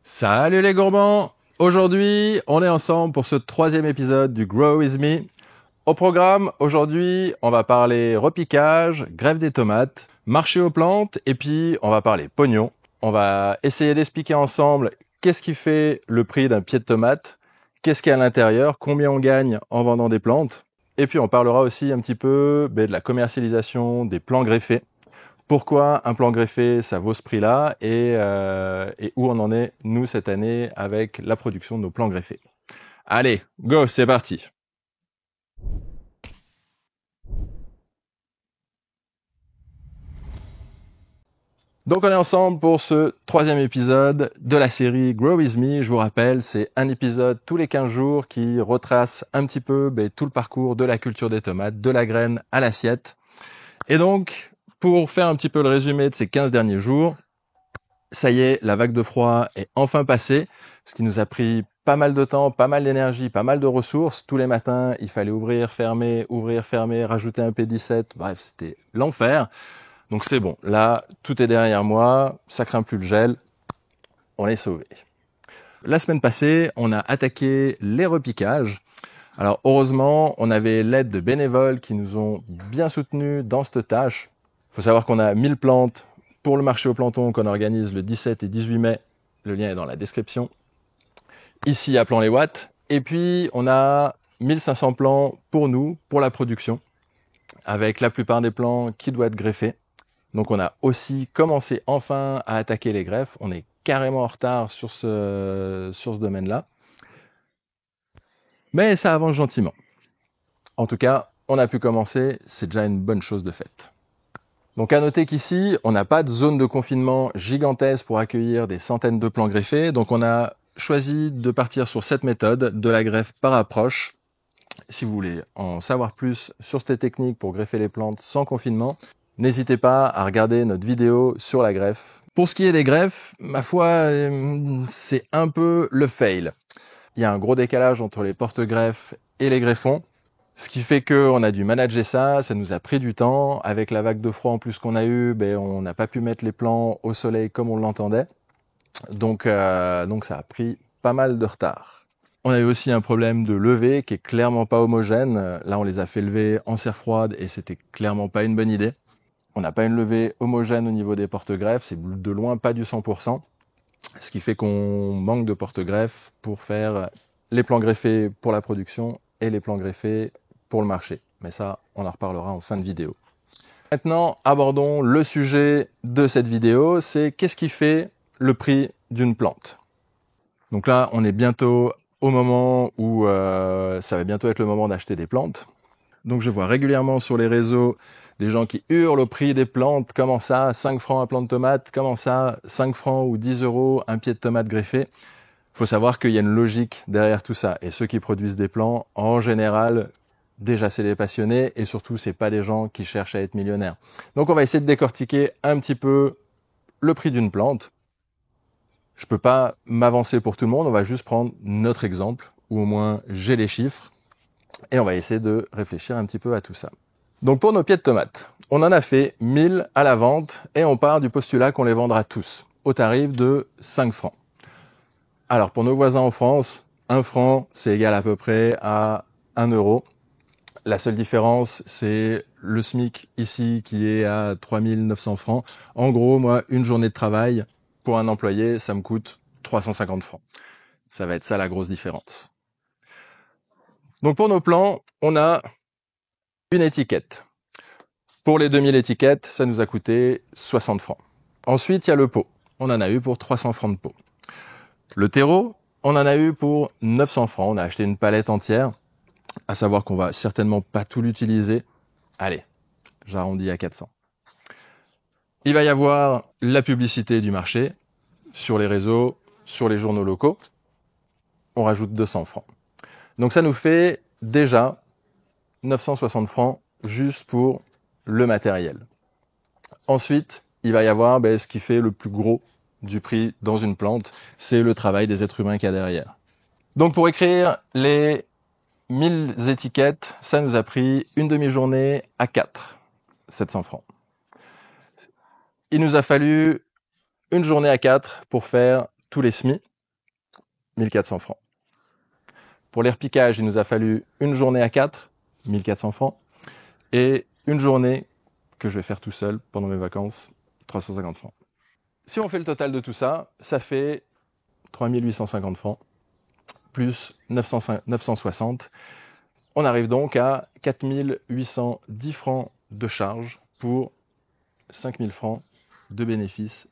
Salut les gourmands! Aujourd'hui, on est ensemble pour ce 3e épisode du Grow With Me. Au programme, aujourd'hui, on va parler repiquage, greffe des tomates, marché aux plantes, et puis on va parler pognon. On va essayer d'expliquer ensemble qu'est-ce qui fait le prix d'un pied de tomate, qu'est-ce qu'il y a à l'intérieur, combien on gagne en vendant des plantes. Et puis on parlera aussi un petit peu de la commercialisation des plants greffés. Pourquoi un plan greffé, ça vaut ce prix-là et où on en est, nous, cette année, avec la production de nos plans greffés. Allez, go, c'est parti. Donc on est ensemble pour ce 3e épisode de la série Grow With Me. Je vous rappelle, c'est un épisode tous les 15 jours qui retrace un petit peu tout le parcours de la culture des tomates, de la graine à l'assiette. Et donc, pour faire un petit peu le résumé de ces 15 derniers jours, ça y est, la vague de froid est enfin passée, ce qui nous a pris pas mal de temps, pas mal d'énergie, pas mal de ressources. Tous les matins, il fallait ouvrir, fermer, rajouter un P17. Bref, c'était l'enfer. Donc c'est bon, là, tout est derrière moi, ça craint plus le gel, on est sauvé. La semaine passée, on a attaqué les repiquages. Alors heureusement, on avait l'aide de bénévoles qui nous ont bien soutenus dans cette tâche. Il faut savoir qu'on a 1000 plantes pour le marché aux plantons qu'on organise le 17 et 18 mai. Le lien est dans la description. Ici à Plan-les-Watts. Et puis, on a 1500 plants pour nous, pour la production, avec la plupart des plants qui doivent être greffés. Donc, on a aussi commencé enfin à attaquer les greffes. On est carrément en retard sur ce domaine-là. Mais ça avance gentiment. En tout cas, on a pu commencer. C'est déjà une bonne chose de faite. Donc à noter qu'ici, on n'a pas de zone de confinement gigantesque pour accueillir des centaines de plants greffés. Donc on a choisi de partir sur cette méthode de la greffe par approche. Si vous voulez en savoir plus sur cette technique pour greffer les plantes sans confinement, n'hésitez pas à regarder notre vidéo sur la greffe. Pour ce qui est des greffes, ma foi, c'est un peu le fail. Il y a un gros décalage entre les porte-greffes et les greffons. Ce qui fait qu'on a dû manager ça, ça nous a pris du temps. Avec la vague de froid en plus qu'on a eue, on n'a pas pu mettre les plants au soleil comme on l'entendait. Donc ça a pris pas mal de retard. On a eu aussi un problème de levée qui est clairement pas homogène. Là, on les a fait lever en serre froide et c'était clairement pas une bonne idée. On n'a pas une levée homogène au niveau des porte-greffes, c'est de loin pas du 100%. Ce qui fait qu'on manque de porte-greffes pour faire les plants greffés pour la production et les plants greffés pour le marché. Mais ça, on en reparlera en fin de vidéo. Maintenant, abordons le sujet de cette vidéo, c'est qu'est-ce qui fait le prix d'une plante. Donc là, on est bientôt au moment où ça va bientôt être le moment d'acheter des plantes. Donc je vois régulièrement sur les réseaux des gens qui hurlent au prix des plantes. Comment ça, 5 francs un plant de tomate? Comment ça, 5 francs ou 10 euros un pied de tomate greffé? Il faut savoir qu'il y a une logique derrière tout ça. Et ceux qui produisent des plants, en général, déjà c'est des passionnés et surtout c'est pas des gens qui cherchent à être millionnaires. Donc on va essayer de décortiquer un petit peu le prix d'une plante. Je peux pas m'avancer pour tout le monde, on va juste prendre notre exemple, ou au moins j'ai les chiffres, et on va essayer de réfléchir un petit peu à tout ça. Donc pour nos pieds de tomates, on en a fait 1000 à la vente et on part du postulat qu'on les vendra tous au tarif de 5 francs. Alors pour nos voisins en France, 1 franc c'est égal à peu près à 1 euro. La seule différence c'est le SMIC ici qui est à 3900 francs. En gros, moi, une journée de travail pour un employé, ça me coûte 350 francs. Ça va être ça la grosse différence. Donc pour nos plants, on a une étiquette. Pour les 2000 étiquettes, ça nous a coûté 60 francs. Ensuite, il y a le pot. On en a eu pour 300 francs de pot. Le terreau, on en a eu pour 900 francs. On a acheté une palette entière, à savoir qu'on va certainement pas tout l'utiliser. Allez, j'arrondis à 400. Il va y avoir la publicité du marché sur les réseaux, sur les journaux locaux. On rajoute 200 francs. Donc ça nous fait déjà 960 francs juste pour le matériel. Ensuite, il va y avoir ce qui fait le plus gros du prix dans une plante, c'est le travail des êtres humains qu'il y a derrière. Donc pour écrire les 1000 étiquettes, ça nous a pris une demi-journée à 4, 700 francs. Il nous a fallu une journée à 4 pour faire tous les semis. 1400 francs. Pour les repiquages, il nous a fallu une journée à 4, 1400 francs, et une journée que je vais faire tout seul pendant mes vacances, 350 francs. Si on fait le total de tout ça, ça fait 3850 francs, plus 960. On arrive donc à 4810 francs de charge pour 5000 francs de bénéfices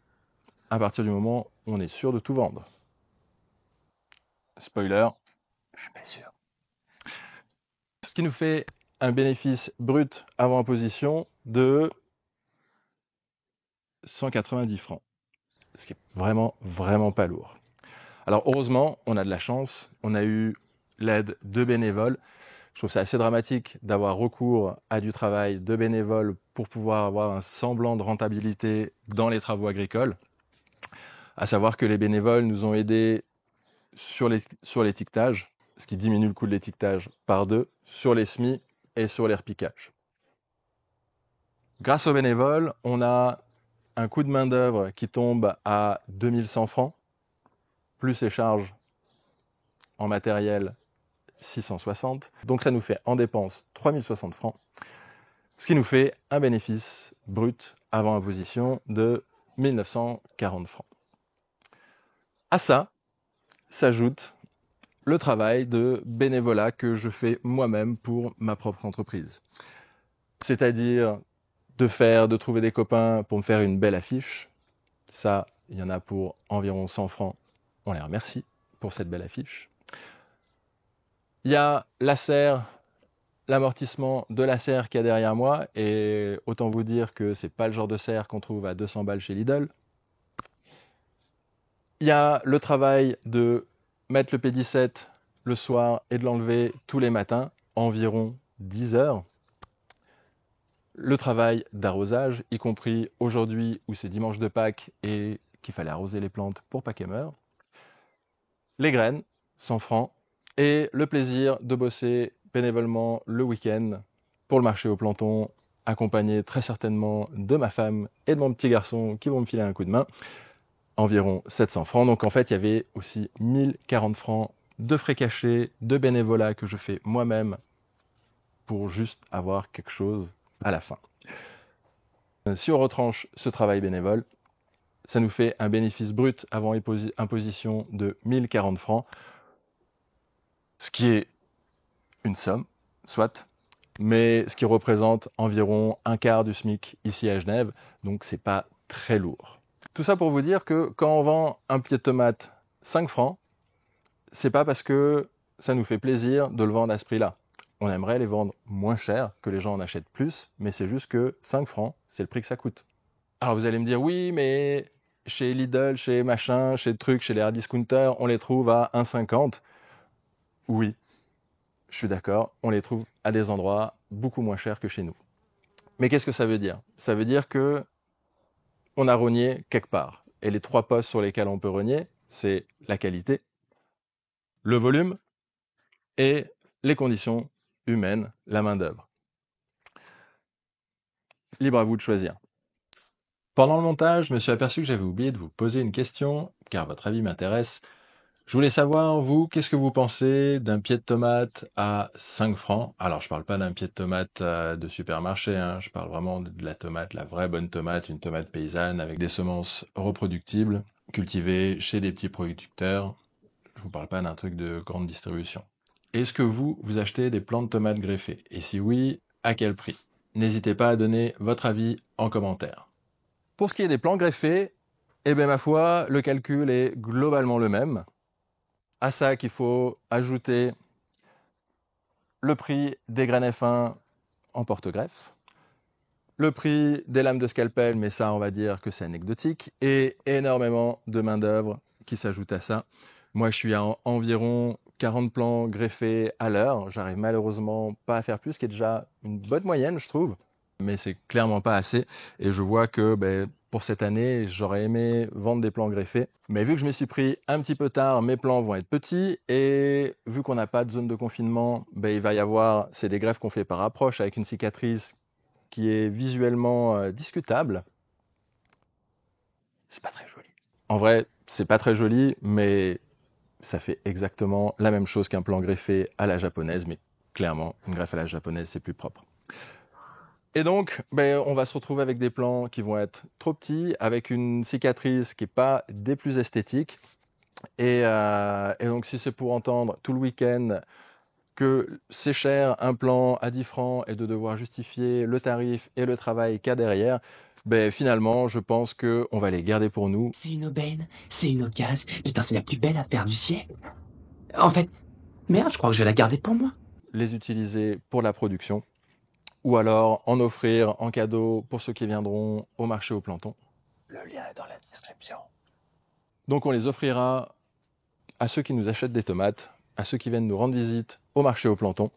à partir du moment où on est sûr de tout vendre. Spoiler, je suis pas sûr. Ce qui nous fait un bénéfice brut avant imposition de 190 francs. Ce qui est vraiment, vraiment pas lourd. Alors heureusement, on a de la chance, on a eu l'aide de bénévoles. Je trouve ça assez dramatique d'avoir recours à du travail de bénévoles pour pouvoir avoir un semblant de rentabilité dans les travaux agricoles. À savoir que les bénévoles nous ont aidés sur l'étiquetage, ce qui diminue le coût de l'étiquetage par 2, sur les semis et sur les repiquages. Grâce aux bénévoles, on a un coût de main-d'œuvre qui tombe à 2100 francs, plus les charges en matériel 660. Donc ça nous fait en dépenses 3060 francs, ce qui nous fait un bénéfice brut avant imposition de 1940 francs. À ça s'ajoute le travail de bénévolat que je fais moi-même pour ma propre entreprise. C'est-à-dire de trouver des copains pour me faire une belle affiche. Ça, il y en a pour environ 100 francs. On les remercie pour cette belle affiche. Il y a la serre, l'amortissement de la serre qu'il y a derrière moi, et autant vous dire que c'est pas le genre de serre qu'on trouve à 200 balles chez Lidl. Il y a le travail de mettre le P17 le soir et de l'enlever tous les matins, environ 10 heures. Le travail d'arrosage, y compris aujourd'hui où c'est dimanche de Pâques et qu'il fallait arroser les plantes pour pas qu'elles meurent. Les graines, 100 francs. Et le plaisir de bosser bénévolement le week-end pour le marché aux plantons, accompagné très certainement de ma femme et de mon petit garçon qui vont me filer un coup de main, environ 700 francs. Donc en fait, il y avait aussi 1040 francs de frais cachés, de bénévolat que je fais moi-même pour juste avoir quelque chose à la fin. Si on retranche ce travail bénévole, ça nous fait un bénéfice brut avant imposition de 1040 francs, ce qui est une somme, soit, mais ce qui représente environ un quart du SMIC ici à Genève, donc c'est pas très lourd. Tout ça pour vous dire que quand on vend un pied de tomate 5 francs, c'est pas parce que ça nous fait plaisir de le vendre à ce prix-là. On aimerait les vendre moins cher, que les gens en achètent plus, mais c'est juste que 5 francs, c'est le prix que ça coûte. Alors vous allez me dire, oui, mais chez Lidl, chez machin, chez trucs, chez les hard discounters, on les trouve à 1,50. Oui, je suis d'accord, on les trouve à des endroits beaucoup moins chers que chez nous. Mais qu'est-ce que ça veut dire? Ça veut dire que on a rogné quelque part. Et les 3 postes sur lesquels on peut rogner, c'est la qualité, le volume et les conditions humaines, la main-d'œuvre. Libre à vous de choisir. Pendant le montage, je me suis aperçu que j'avais oublié de vous poser une question, car votre avis m'intéresse. Je voulais savoir, vous, qu'est-ce que vous pensez d'un pied de tomate à 5 francs? Alors, je parle pas d'un pied de tomate de supermarché, hein. Je parle vraiment de la tomate, la vraie bonne tomate, une tomate paysanne avec des semences reproductibles, cultivées chez des petits producteurs. Je vous parle pas d'un truc de grande distribution. Est-ce que vous achetez des plants de tomates greffés? Et si oui, à quel prix? N'hésitez pas à donner votre avis en commentaire. Pour ce qui est des plants greffés, eh bien ma foi, le calcul est globalement le même. À ça qu'il faut ajouter le prix des graines F1 en porte-greffe, le prix des lames de scalpel, mais ça on va dire que c'est anecdotique, et énormément de main-d'œuvre qui s'ajoute à ça. Moi je suis à environ 40 plants greffés à l'heure, j'arrive malheureusement pas à faire plus, ce qui est déjà une bonne moyenne je trouve, mais c'est clairement pas assez, et je vois que pour cette année, j'aurais aimé vendre des plants greffés. Mais vu que je me suis pris un petit peu tard, mes plants vont être petits. Et vu qu'on n'a pas de zone de confinement, il va y avoir, c'est des greffes qu'on fait par approche avec une cicatrice qui est visuellement discutable. C'est pas très joli. En vrai, c'est pas très joli, mais ça fait exactement la même chose qu'un plan greffé à la japonaise, mais clairement, une greffe à la japonaise, c'est plus propre. Et donc, on va se retrouver avec des plans qui vont être trop petits, avec une cicatrice qui n'est pas des plus esthétiques. Et donc, si c'est pour entendre tout le week-end que c'est cher, un plan à 10 francs, et de devoir justifier le tarif et le travail qu'il y a derrière, finalement, je pense qu'on va les garder pour nous. C'est une aubaine, c'est une occasion. Putain, c'est la plus belle affaire du siècle. En fait, merde, je crois que je vais la garder pour moi. Les utiliser pour la production, ou alors en offrir en cadeau pour ceux qui viendront au marché au planton. Le lien est dans la description. Donc on les offrira à ceux qui nous achètent des tomates, à ceux qui viennent nous rendre visite au marché au planton.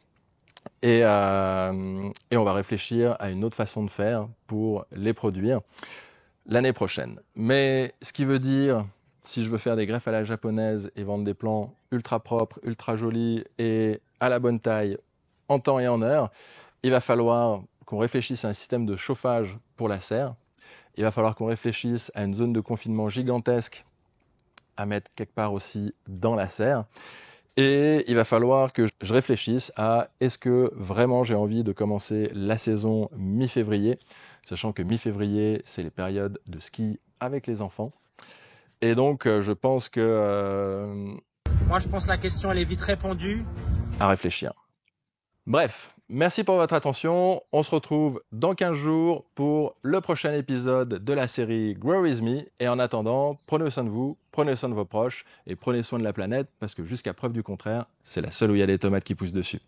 Et on va réfléchir à une autre façon de faire pour les produire l'année prochaine. Mais ce qui veut dire, si je veux faire des greffes à la japonaise et vendre des plans ultra propres, ultra jolis et à la bonne taille, en temps et en heure, il va falloir qu'on réfléchisse à un système de chauffage pour la serre. Il va falloir qu'on réfléchisse à une zone de confinement gigantesque à mettre quelque part aussi dans la serre. Et il va falloir que je réfléchisse à est-ce que vraiment j'ai envie de commencer la saison mi-février, sachant que mi-février, c'est les périodes de ski avec les enfants. Et donc, je pense que... Moi, je pense que la question, elle est vite répondue. À réfléchir. Bref, merci pour votre attention. On se retrouve dans 15 jours pour le prochain épisode de la série Grow With Me. Et en attendant, prenez soin de vous, prenez soin de vos proches et prenez soin de la planète parce que jusqu'à preuve du contraire, c'est la seule où il y a des tomates qui poussent dessus.